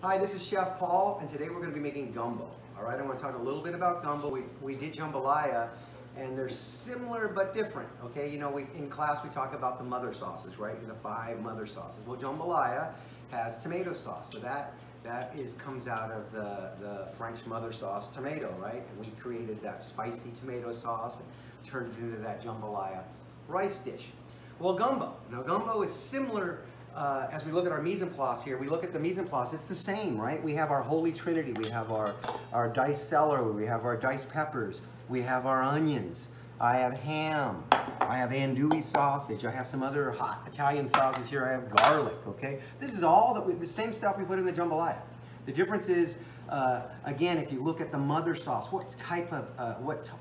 Hi, this is Chef Paul, and today we're going to be making gumbo. All right, I want to talk a little bit about gumbo. We did jambalaya, and they're similar but different. Okay, you know, in class we talk about the mother sauces, right? The 5 mother sauces. Well, jambalaya has tomato sauce, so that comes out of the French mother sauce tomato, right? And we created that spicy tomato sauce and turned it into that jambalaya rice dish. Well, gumbo. Now, gumbo is similar. As we look at our mise en place here, we look at the mise en place, it's the same, right? We have our holy trinity, we have our diced celery, we have our diced peppers, we have our onions, I have ham, I have andouille sausage, I have some other hot Italian sausage here, I have garlic, okay? This is all the same stuff we put in the jambalaya. The difference is, again, if you look at the mother sauce, what type of,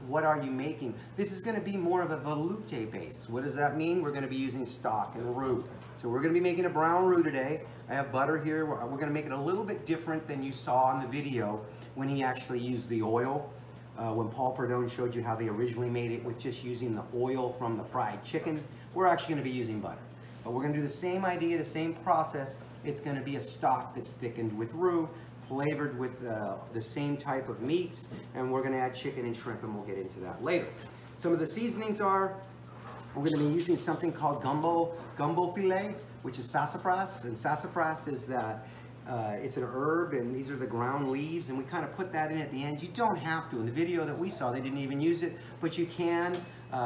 what are you making? This is gonna be more of a velouté base. What does that mean? We're gonna be using stock and roux. So we're gonna be making a brown roux today. I have butter here. We're gonna make it a little bit different than you saw in the video when he actually used the oil. When Paul Perdone showed you how they originally made it with just using the oil from the fried chicken, we're actually gonna be using butter. But we're gonna do the same idea, the same process. It's gonna be a stock that's thickened with roux, flavored with the same type of meats, and we're gonna add chicken and shrimp, and we'll get into that later. Some of the seasonings are, we're gonna be using something called gumbo filet, which is sassafras, and sassafras is that, it's an herb, and these are the ground leaves, and we kind of put that in at the end. You don't have to. In the video that we saw, they didn't even use it, but you can.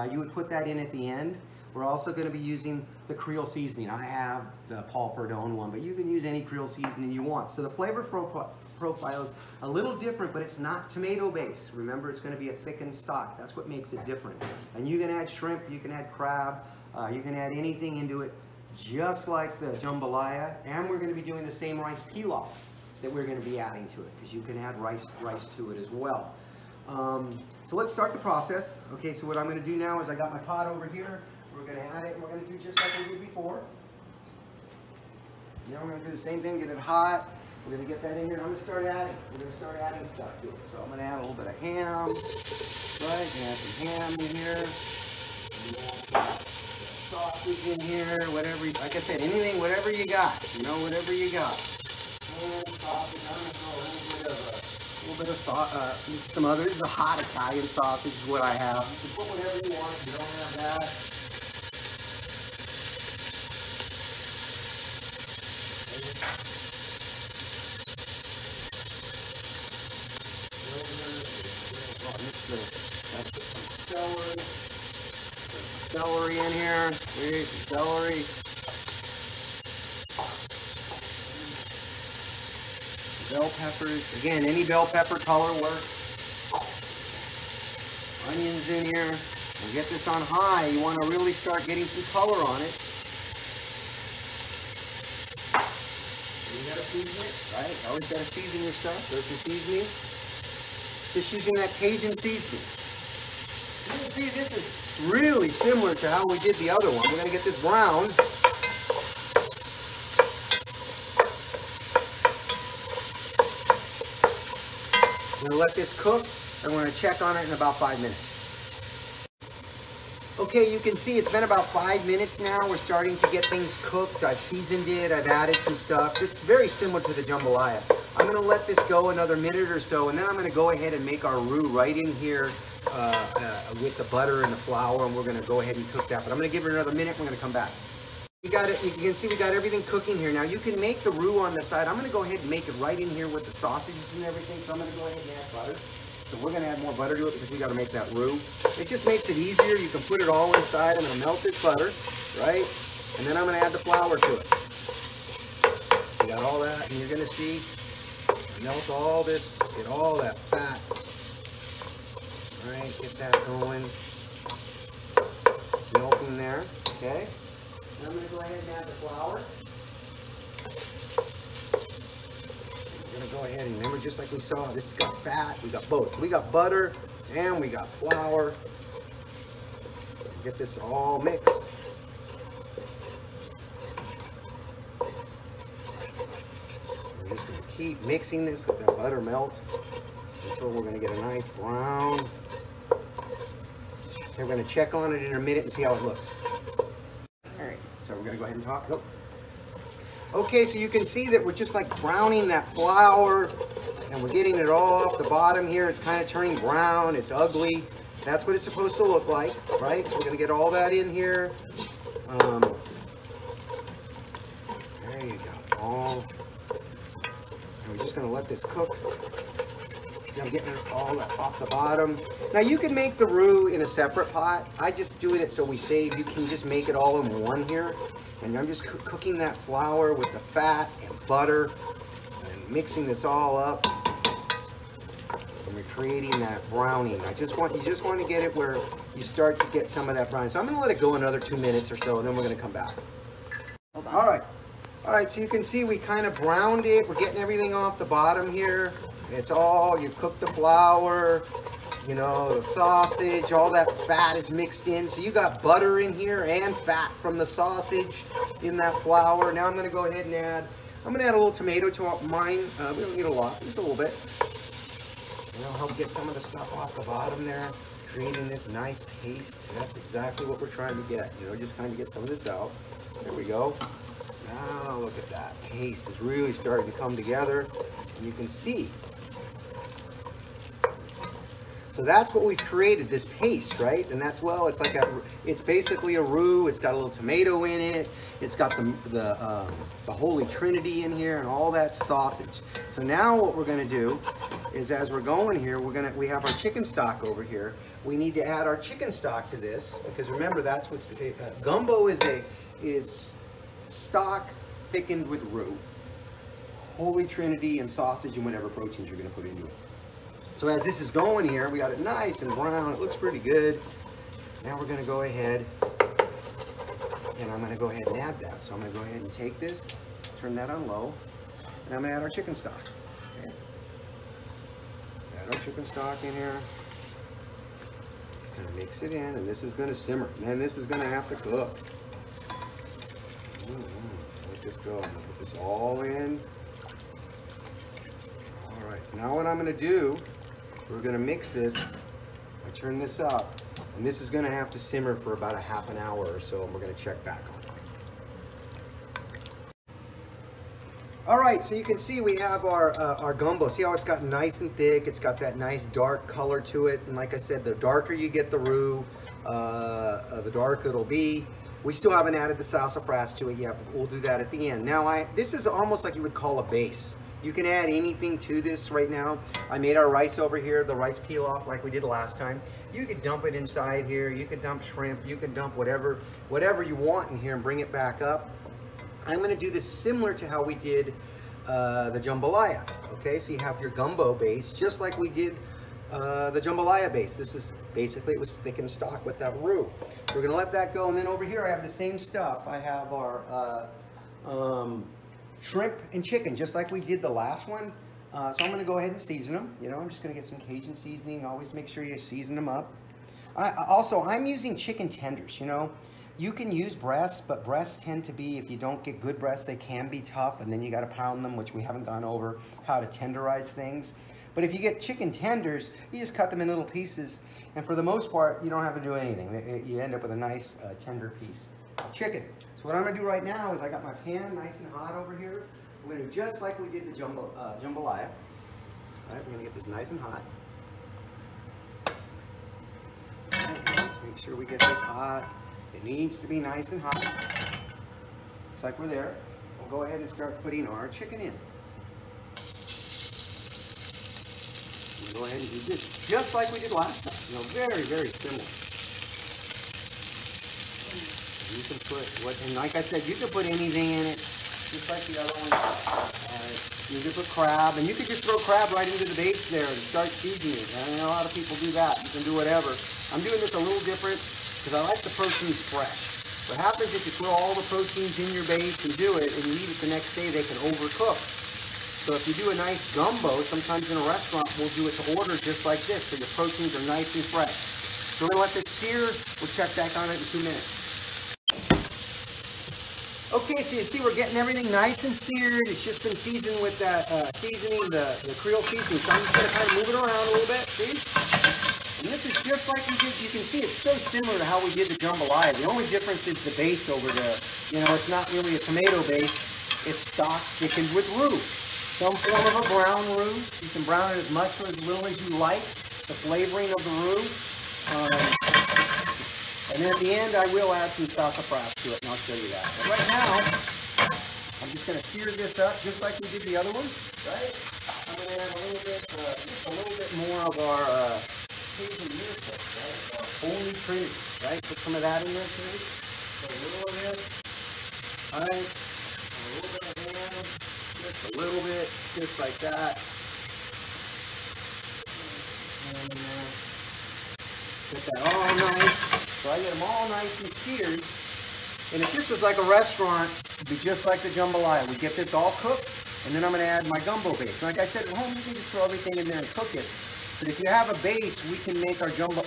You would put that in at the end. We're also going to be using the Creole seasoning. I have the Paul Perdone one, but you can use any Creole seasoning you want. So the flavor profile is a little different, but it's not tomato based. Remember, it's going to be a thickened stock. That's what makes it different. And you can add shrimp, you can add crab, you can add anything into it, just like the jambalaya. And we're going to be doing the same rice pilaf that we're going to be adding to it, because you can add rice to it as well. So let's start the process. Okay, so what I'm going to do now is I got my pot over here. We're going to add it, and we're going to do just like we did before. Now we're going to do the same thing, get it hot. We're going to get that in here, and I'm going to start adding. We're going to start adding stuff to it. So I'm going to add a little bit of ham, right? Add some ham in here. Sausage in here, whatever. Like I said, anything, whatever you got. You know, whatever you got. And sausage. I'm going to throw a little bit of some other. This is a hot Italian sausage is what I have. You can put whatever you want. If you don't have that. Celery in here. Here's some celery. Bell peppers. Again, any bell pepper color works. Onions in here. We'll get this on high. You want to really start getting some color on it. You gotta season it, right? Always gotta season your stuff. There's some seasoning. Just using that Cajun seasoning. You can see this is really similar to how we did the other one. We're going to get this brown. We're going to let this cook, and we're going to check on it in about 5 minutes. Okay, you can see it's been about 5 minutes now. We're starting to get things cooked. I've seasoned it. I've added some stuff. It's very similar to the jambalaya. I'm going to let this go another minute or so, and then I'm going to go ahead and make our roux right in here with the butter and the flour, and we're going to go ahead and cook that. But I'm going to give it another minute. We're going to come back. We got it. You can see we got everything cooking here. Now you can make the roux on the side. I'm going to go ahead and make it right in here with the sausages and everything. So I'm going to go ahead and add butter. So we're going to add more butter to it because we got to make that roux. It just makes it easier. You can put it all inside. I'm going to melt this butter, right? And then I'm going to add the flour to it. You got all that, and you're going to see melt all this, get all that fat. All right, get that going. It's melting there, okay? And I'm going to go ahead and add the flour. We're going to go ahead and remember, just like we saw, this has got fat. We got both. We got butter and we got flour. Get this all mixed. We're just going to keep mixing this, let that butter melt until we're going to get a nice brown. Okay, we're going to check on it in a minute and see how it looks. All right, so we're going to go ahead and talk. Go. Okay, so you can see that we're just like browning that flour, and we're getting it all off the bottom here. It's kind of turning brown. It's ugly. That's what it's supposed to look like, right? So we're going to get all that in here. There you go. And we're just going to let this cook. See, I'm getting all that off the bottom. Now you can make the roux in a separate pot. I just doing it so we save. You can just make it all in one here. And I'm just cooking that flour with the fat and butter and mixing this all up. And we're creating that browning. You just want to get it where you start to get some of that browning. So I'm going to let it go another 2 minutes or so, and then we're going to come back. All right, so you can see we kind of browned it. We're getting everything off the bottom here. It's all, you cook the flour, you know, the sausage, all that fat is mixed in. So you got butter in here and fat from the sausage in that flour. Now I'm going to go ahead and I'm going to add a little tomato to mine. We don't need a lot, just a little bit. And that'll help get some of the stuff off the bottom there, creating this nice paste. That's exactly what we're trying to get, you know, just kind of get some of this out. There we go. Now look at that. Paste is really starting to come together, and you can see. So that's what we've created, this paste, right? And that's, well, it's like it's basically a roux. It's got a little tomato in it. It's got the Holy Trinity in here and all that sausage. So now what we're going to do is, as we're going here, we have our chicken stock over here. We need to add our chicken stock to this, because remember, that's what's gumbo is stock thickened with roux, Holy Trinity, and sausage and whatever proteins you're going to put into it. So as this is going here, we got it nice and brown. It looks pretty good. Now we're going to go ahead, and I'm going to go ahead and add that. So I'm going to go ahead and take this, turn that on low, and I'm going to add our chicken stock. Okay. Add our chicken stock in here. Just going to mix it in, and this is going to simmer. And this is going to have to cook. Let this go. I'm going to put this all in. All right, so now what I'm going to do, we're going to mix this. I turn this up, and this is going to have to simmer for about a half an hour or so, and we're going to check back on it. All right, so you can see we have our gumbo. See how it's got nice and thick? It's got that nice dark color to it, and like I said, the darker you get the roux, the darker it'll be. We still haven't added the sassafras to it yet, but we'll do that at the end. Now, this is almost like you would call a base. You can add anything to this right now. I made our rice over here, the rice peel off like we did last time. You could dump it inside here. You could dump shrimp. You can dump whatever you want in here and bring it back up. I'm going to do this similar to how we did the jambalaya. Okay, so you have your gumbo base, just like we did the jambalaya base. This is basically, it was thickened stock with that roux. So we're going to let that go, and then over here I have the same stuff. I have our shrimp and chicken, just like we did the last one. So I'm going to go ahead and season them. You know, I'm just going to get some Cajun seasoning. Always make sure you season them up. I'm using chicken tenders. You know, you can use breasts, but breasts tend to be, if you don't get good breasts, they can be tough, and then you got to pound them, which we haven't gone over how to tenderize things. But if you get chicken tenders, you just cut them in little pieces, and for the most part, you don't have to do anything. You end up with a nice tender piece of chicken. So what I'm going to do right now is I got my pan nice and hot over here. I'm going to do just like we did the jambalaya. All right, we're going to get this nice and hot. Just make sure we get this hot. It needs to be nice and hot. Looks like we're there. We'll go ahead and start putting our chicken in. We'll go ahead and do this just like we did last time. You know, very, very similar. You can put, and like I said, you can put anything in it, just like the other one. You can put crab, and you could just throw crab right into the base there and start seasoning it. I mean, a lot of people do that. You can do whatever. I'm doing this a little different because I like the proteins fresh. What happens if you throw all the proteins in your base and do it, and you eat it the next day, they can overcook. So if you do a nice gumbo, sometimes in a restaurant, we'll do it to order just like this, so your proteins are nice and fresh. So we're going to let this sear. We'll check back on it in 2 minutes. Okay, so you see we're getting everything nice and seared. It's just been seasoned with that seasoning, the Creole seasoning. So I'm just going to kind of move it around a little bit, see? And this is just like we did. You can see it's so similar to how we did the jambalaya. The only difference is the base over the, you know, it's not really a tomato base. It's stock thickened with roux. Some form of a brown roux. You can brown it as much or as little as you like. The flavoring of the roux. And then at the end, I will add some sassafras to it, and I'll show you that. But right now, I'm just going to sear this up just like we did the other one, right? I'm going to add a little bit, just a little bit more of our Cajun miracle, right? Our Holy Trinity, right? Put some of that in there too. So a little of this, all right? A little bit of ham, just a little bit, just like that. And get that all nice. So I get them all nice and seared. And if this was like a restaurant, it'd be just like the jambalaya. We get this all cooked, and then I'm going to add my gumbo base. Like I said, at home you can just throw everything in there and cook it. But if you have a base, we can make our gumbo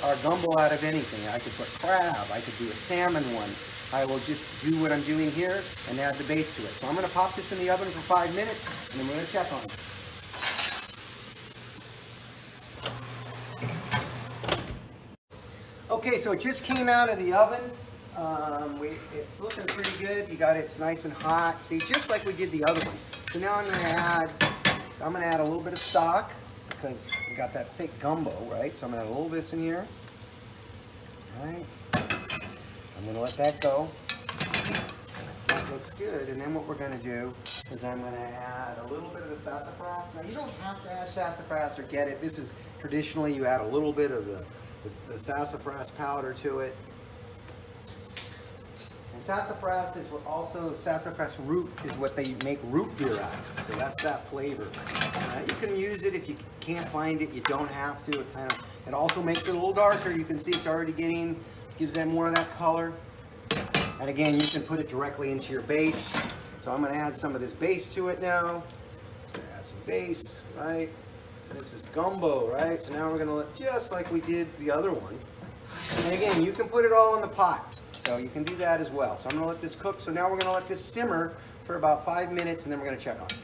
out of anything. I could put crab, I could do a salmon one. I will just do what I'm doing here and add the base to it. So I'm going to pop this in the oven for 5 minutes, and then we're going to check on it. Okay, so it just came out of the oven. It's looking pretty good. You got it's nice and hot. See, just like we did the other one. So now I'm going to add a little bit of stock because we got that thick gumbo, right? So I'm going to add a little of this in here. All right. I'm going to let that go. That looks good. And then what we're going to do is I'm going to add a little bit of the sassafras. Now you don't have to add sassafras or get it. This is traditionally you add a little bit of the sassafras powder to it. And sassafras is what also, sassafras root is what they make root beer out of. So that's that flavor. You can use it if you can't find it, you don't have to. It also makes it a little darker. You can see it's already gives that more of that color. And again, you can put it directly into your base. So I'm gonna add some of this base to it now. Just gonna add some base, right? This is gumbo, right? So now we're gonna let, just like we did the other one. And again, you can put it all in the pot. So you can do that as well. So I'm gonna let this cook. So now we're gonna let this simmer for about 5 minutes and then we're gonna check on it.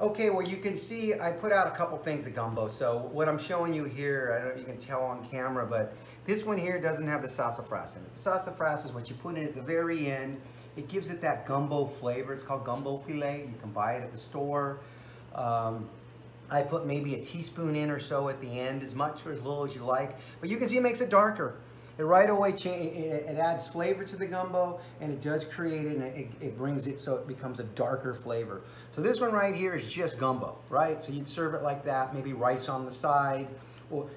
Okay, well you can see I put out a couple things of gumbo. So what I'm showing you here, I don't know if you can tell on camera, but this one here doesn't have the sassafras in it. The sassafras is what you put in at the very end. It gives it that gumbo flavor. It's called gumbo filet. You can buy it at the store. I put maybe a teaspoon in or so at the end, as much or as little as you like. But you can see it makes it darker. It right away, it adds flavor to the gumbo, and it does create it, and it brings it so it becomes a darker flavor. So this one right here is just gumbo, right? So you'd serve it like that, maybe rice on the side,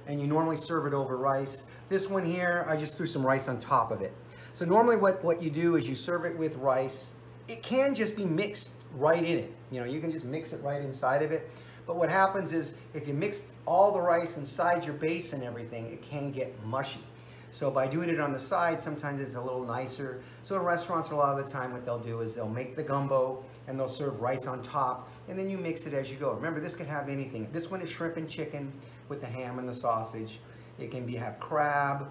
and you normally serve it over rice. This one here, I just threw some rice on top of it. So normally what you do is you serve it with rice. It can just be mixed right in it. You know, you can just mix it right inside of it. But what happens is if you mix all the rice inside your base and everything, it can get mushy. So by doing it on the side, sometimes it's a little nicer. So in restaurants, a lot of the time what they'll do is they'll make the gumbo and they'll serve rice on top, and then you mix it as you go. Remember, this could have anything. This one is shrimp and chicken with the ham and the sausage. It can have crab,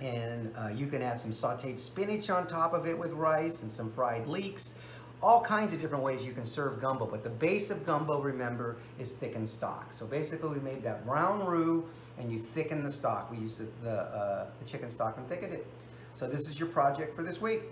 and you can add some sauteed spinach on top of it with rice and some fried leeks. All kinds of different ways you can serve gumbo, but the base of gumbo, remember, is thickened stock. So basically we made that brown roux and you thicken the stock. We used the chicken stock and thickened it. So this is your project for this week.